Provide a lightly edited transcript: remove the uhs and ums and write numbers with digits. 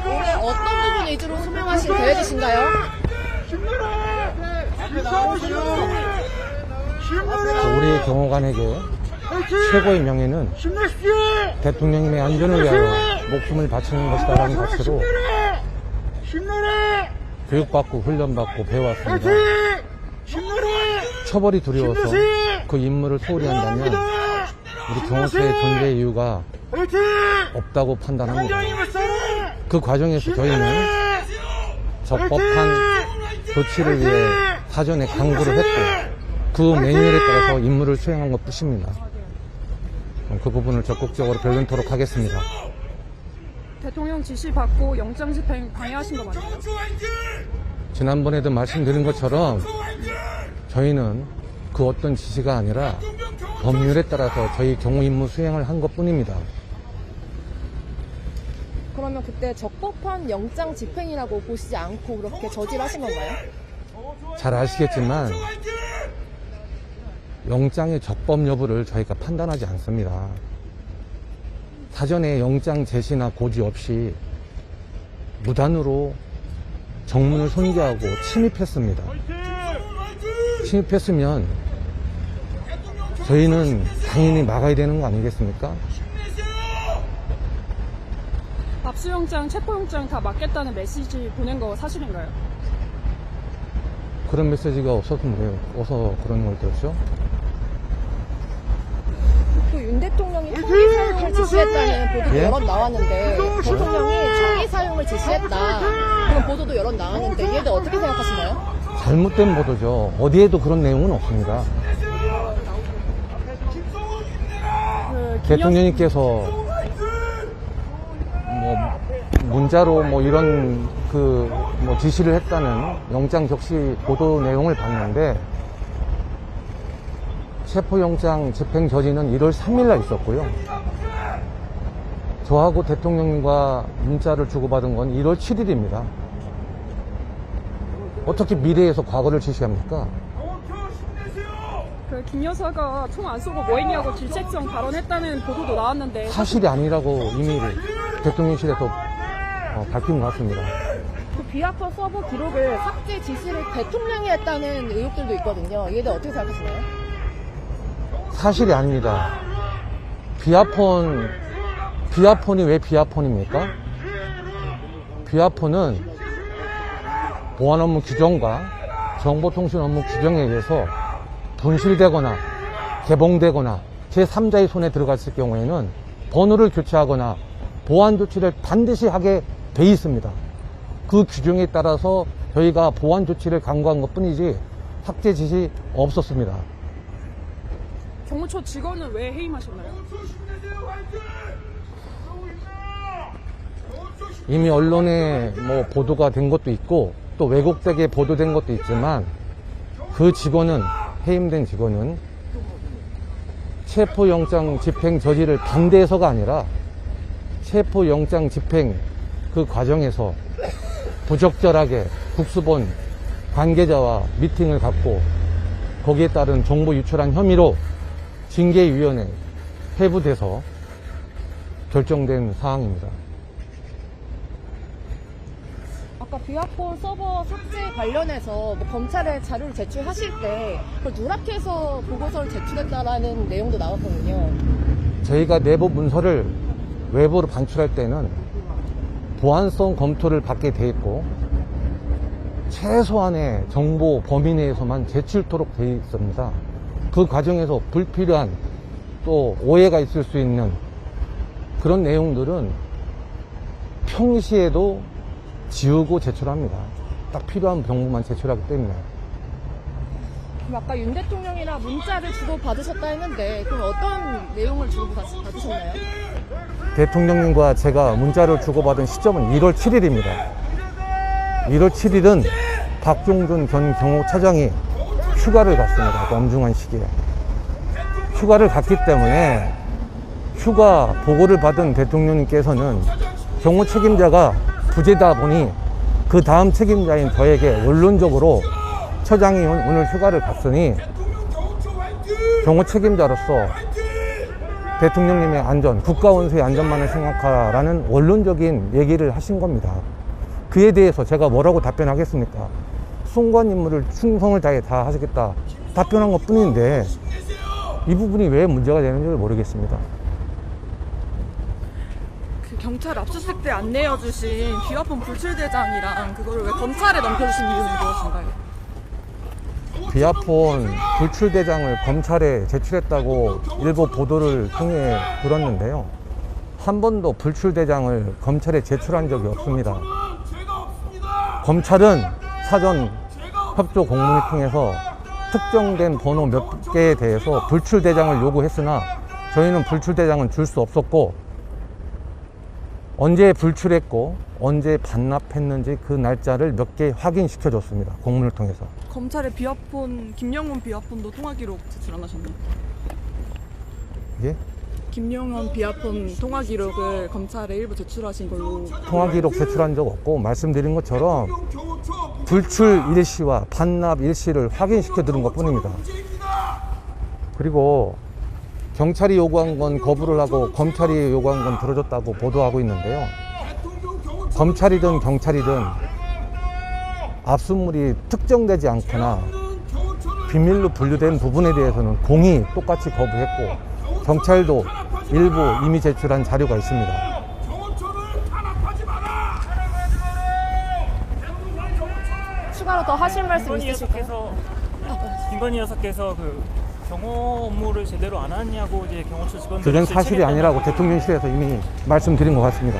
올해 어떤 부분 위주로 소명하실 계획이신가요? 우리 경호관에게 최고의 명예는 대통령님의 안전을 위하여 목숨을 바치는 것이다라는 가치로 교육받고 훈련받고 배워왔습니다. 처벌이 두려워서 그 임무를 소홀히 한다면 우리 경호처의 존재 이유가 없다고 판단합니다. 그 과정에서 저희는 적법한 조치를 위해 사전에 강구를 했고 그 매뉴얼에 따라서 임무를 수행한 것 뿐입니다. 그 부분을 적극적으로 변론토록 하겠습니다. 대통령 지시 받고 영장 집행 방해하신 거 맞나요? 지난번에도 말씀드린 것처럼 저희는 그 어떤 지시가 아니라 법률에 따라서 저희 경호 임무 수행을 한 것 뿐입니다. 그러면 그때 적법한 영장 집행이라고 보시지 않고 그렇게 저질하신 건가요? 잘 아시겠지만 영장의 적법 여부를 저희가 판단하지 않습니다. 사전에 영장 제시나 고지 없이 무단으로 정문을 손괴하고 침입했습니다. 침입했으면 저희는 당연히 막아야 되는 거 아니겠습니까? 압수영장, 체포영장 다 맞겠다는 메시지 보낸 거 사실인가요? 그런 메시지가 어서 그런 걸 들었죠? 또 윤 대통령이 총기 사용을 지시했다는 보도도 예? 여럿 나왔는데 대통령이 총기 사용을 지시했다 그런 보도도 여럿 나왔는데 이에 대해 어떻게 생각하시나요? 잘못된 보도죠. 어디에도 그런 내용은 없습니다. 대통령님께서 문자로 이런 지시를 했다는 영장 적시 보도 내용을 봤는데 체포영장 집행 저지는 1월 3일날 있었고요. 저하고 대통령님과 문자를 주고받은 건 1월 7일입니다. 어떻게 미래에서 과거를 지시합니까? 김 여사가 총 안 쏘고 뭐 했냐고 질책성 발언했다는 보도도 나왔는데 사실이 아니라고 이미 대통령실에서 밝힌 것 같습니다. 그 비아폰 서버 기록을 삭제 지시를 대통령이 했다는 의혹들도 있거든요. 이에 대해 어떻게 생각하시나요? 사실이 아닙니다. 비아폰이 왜 비아폰입니까? 비아폰은 보안 업무 규정과 정보통신 업무 규정에 의해서 분실되거나 개봉되거나 제3자의 손에 들어갔을 경우에는 번호를 교체하거나 보안 조치를 반드시 하게 돼 있습니다. 그 규정에 따라서 저희가 보안 조치를 강구한 것 뿐이지 삭제 지시 없었습니다. 경호처 직원은 왜 해임하셨나요? 이미 언론에 보도가 된 것도 있고 또 왜곡되게 보도된 것도 있지만 그 직원은 해임된 직원은 체포영장 집행 저지를 반대해서가 아니라 체포영장 집행 그 과정에서 부적절하게 국수본 관계자와 미팅을 갖고 거기에 따른 정보 유출한 혐의로 징계위원회 회부돼서 결정된 사항입니다. 아까 비아폰 서버 삭제 관련해서 검찰에 자료를 제출하실 때 그걸 누락해서 보고서를 제출했다라는 내용도 나왔거든요. 저희가 내부 문서를 외부로 방출할 때는 보안성 검토를 받게 돼 있고 최소한의 정보 범위 내에서만 제출토록 돼 있습니다. 그 과정에서 불필요한 또 오해가 있을 수 있는 그런 내용들은 평시에도 지우고 제출합니다. 딱 필요한 정보만 제출하기 때문에. 그럼 아까 윤 대통령이랑 문자를 주고 받으셨다 했는데 그럼 어떤 내용을 주고 받으셨나요? 대통령님과 제가 문자를 주고받은 시점은 1월 7일입니다. 1월 7일은 박종준 전 경호차장이 휴가를 갔습니다. 엄중한 시기에. 휴가를 갔기 때문에 휴가 보고를 받은 대통령님께서는 경호 책임자가 부재다 보니 그 다음 책임자인 저에게 원론적으로 처장이 오늘 휴가를 갔으니 경호 책임자로서 대통령님의 안전, 국가 원수의 안전만을 생각하라는 원론적인 얘기를 하신 겁니다. 그에 대해서 제가 뭐라고 답변하겠습니까? 순간 임무를 충성을 다해 다 하시겠다 답변한 것 뿐인데 이 부분이 왜 문제가 되는지 모르겠습니다. 그 경찰 압수수색 때 안 내어주신 비화폰 불출대장이랑 그거를 왜 검찰에 넘겨주신 이유는 무엇인가요? 비아폰 불출대장을 검찰에 제출했다고 일부 보도를 통해 들었는데요. 한 번도 불출대장을 검찰에 제출한 적이 없습니다. 검찰은 사전 협조 공문을 통해서 특정된 번호 몇 개에 대해서 불출대장을 요구했으나 저희는 불출대장은 줄 수 없었고 언제 불출했고 언제 반납했는지 그 날짜를 몇 개 확인시켜 줬습니다. 공문을 통해서. 검찰의 비화폰, 김영훈 비화폰도 통화기록 제출 안 하셨나요? 예? 김영훈 비화폰 통화기록을 검찰에 일부 제출하신 걸로. 통화기록 제출한 적 없고 말씀드린 것처럼 불출 일시와 반납 일시를 확인시켜 드린 것 뿐입니다. 그리고 경찰이 요구한 건 거부를 하고 검찰이 요구한 건 들어줬다고 보도하고 있는데요. 검찰이든 경찰이든 압수물이 특정되지 않거나 비밀로 분류된 부분에 대해서는 공히 똑같이 거부했고 경찰도 일부 이미 제출한 자료가 있습니다. 추가로 더 하실 말씀 있으실까요? 김건희 여사께서 그 경호 업무를 제대로 안 하냐고 이제 경호처 직원들 그건 사실이 아니라고 대통령실에서 이미 말씀드린 것 같습니다.